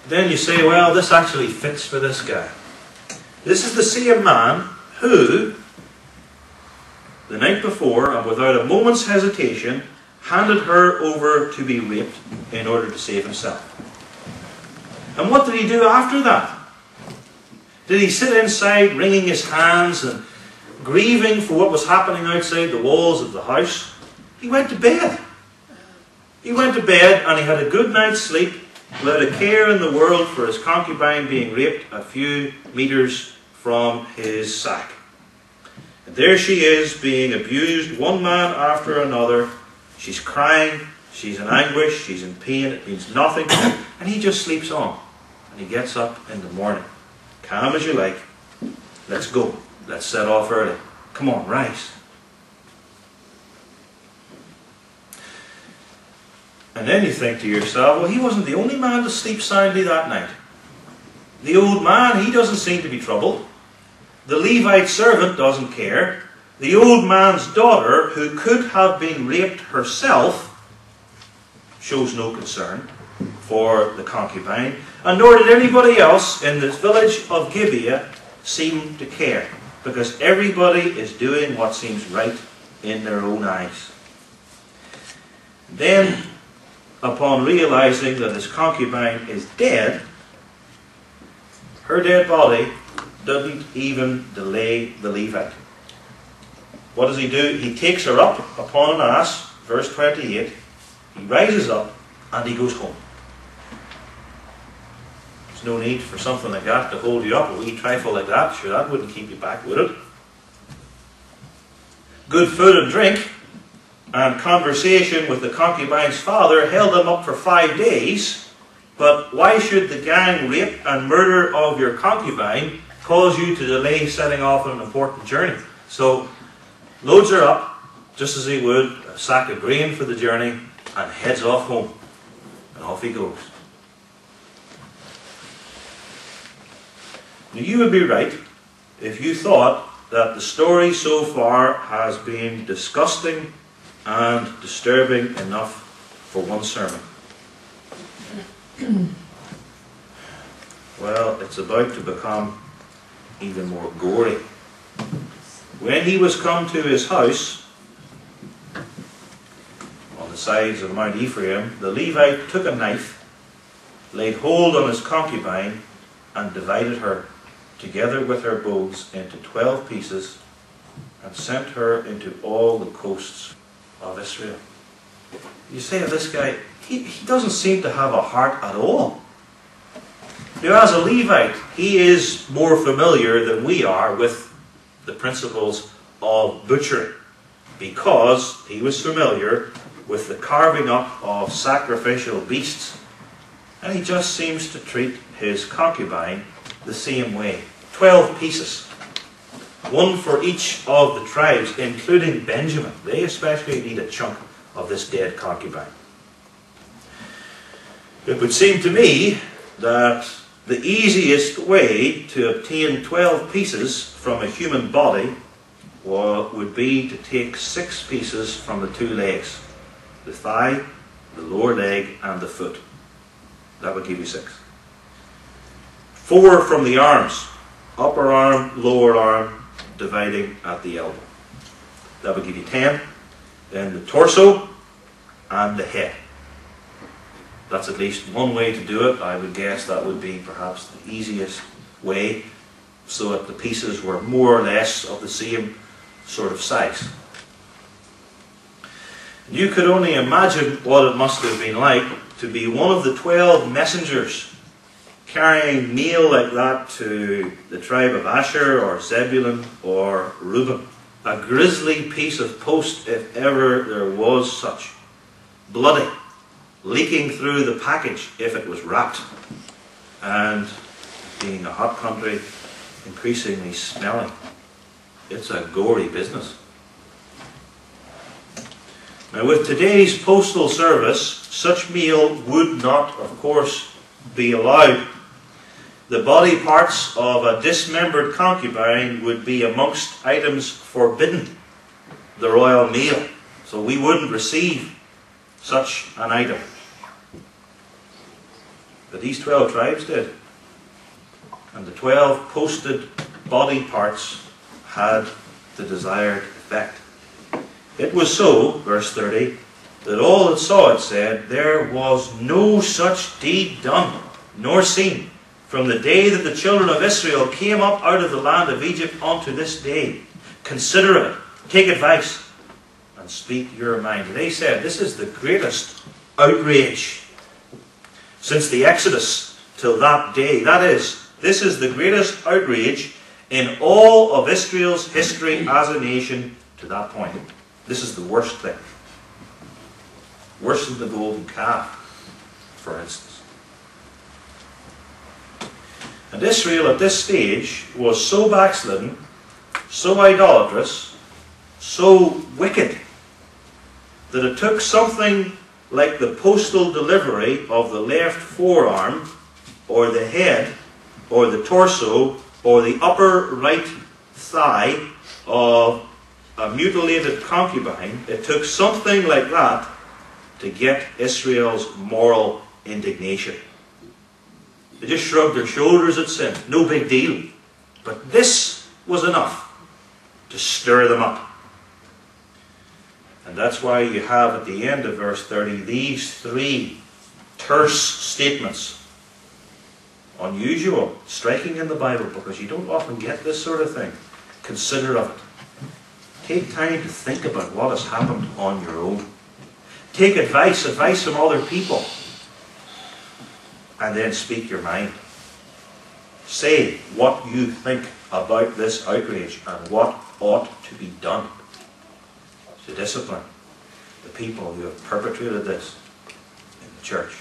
Then you say, well, this actually fits for this guy. This is the same man who, the night before, and without a moment's hesitation, handed her over to be raped in order to save himself. And what did he do after that? Did he sit inside wringing his hands and grieving for what was happening outside the walls of the house? He went to bed. He went to bed and he had a good night's sleep without a care in the world for his concubine being raped a few meters from his sack. And there she is being abused, one man after another. She's crying, she's in anguish, she's in pain, it means nothing. And he just sleeps on. And he gets up in the morning. Calm as you like. Let's go. Let's set off early. Come on, rise. And then you think to yourself, well, he wasn't the only man to sleep soundly that night. The old man, he doesn't seem to be troubled. The Levite servant doesn't care. The old man's daughter, who could have been raped herself, shows no concern for the concubine. And nor did anybody else in the village of Gibeah seem to care, because everybody is doing what seems right in their own eyes. Then, upon realizing that his concubine is dead, her dead body doesn't even delay the Levite. What does he do? He takes her up upon an ass, verse 28. He rises up and he goes home. There's no need for something like that to hold you up, a wee trifle like that. Sure, that wouldn't keep you back, would it? Good food and drink and conversation with the concubine's father held him up for 5 days. But why should the gang rape and murder of your concubine cause you to delay setting off on an important journey? So, loads her up, just as he would a sack of grain for the journey, and heads off home. And off he goes. Now, you would be right if you thought that the story so far has been disgusting and disturbing enough for one sermon. Well, it's about to become even more gory. When he was come to his house on the sides of Mount Ephraim, the Levite took a knife, laid hold on his concubine, and divided her, together with her bowls, into 12 pieces, and sent her into all the coasts of Israel. You say of this guy, he doesn't seem to have a heart at all. Now, as a Levite, he is more familiar than we are with the principles of butchery, because he was familiar with the carving up of sacrificial beasts, and he just seems to treat his concubine the same way. 12 pieces. One for each of the tribes, including Benjamin. They especially need a chunk of this dead concubine. It would seem to me that the easiest way to obtain 12 pieces from a human body would be to take 6 pieces from the 2 legs. The thigh, the lower leg, and the foot. That would give you 6. 4 from the arms. Upper arm, lower arm, dividing at the elbow. That would give you 10. Then the torso and the head. That's at least one way to do it. I would guess that would be perhaps the easiest way, so that the pieces were more or less of the same sort of size. You could only imagine what it must have been like to be one of the 12 messengers carrying meal like that to the tribe of Asher or Zebulun or Reuben. A grisly piece of post, if ever there was such. Bloody, leaking through the package if it was wrapped, and being a hot country, increasingly smelling. It's a gory business. Now, with today's postal service, such meal would not, of course, be allowed. The body parts of a dismembered concubine would be amongst items forbidden the royal meal, so we wouldn't receive such an item. But these 12 tribes did. And the 12 posted body parts had the desired effect. It was so, verse 30, that all that saw it said, there was no such deed done, nor seen, from the day that the children of Israel came up out of the land of Egypt unto this day. Consider it, take advice, and speak your mind. They said, this is the greatest outrage since the Exodus till that day. That is, this is the greatest outrage in all of Israel's history as a nation to that point. This is the worst thing. Worse than the golden calf, for instance. And Israel at this stage was so backslidden, so idolatrous, so wicked, that it took something like the postal delivery of the left forearm, or the head, or the torso, or the upper right thigh of a mutilated concubine. It took something like that to get Israel's moral indignation. They just shrugged their shoulders at sin. No big deal. But this was enough to stir them up. And that's why you have at the end of verse 30 these three terse statements. Unusual, striking in the Bible, because you don't often get this sort of thing. Consider of it. Take time to think about what has happened on your own. Take advice from other people. And then speak your mind. Say what you think about this outrage and what ought to be done to discipline the people who have perpetrated this in the church.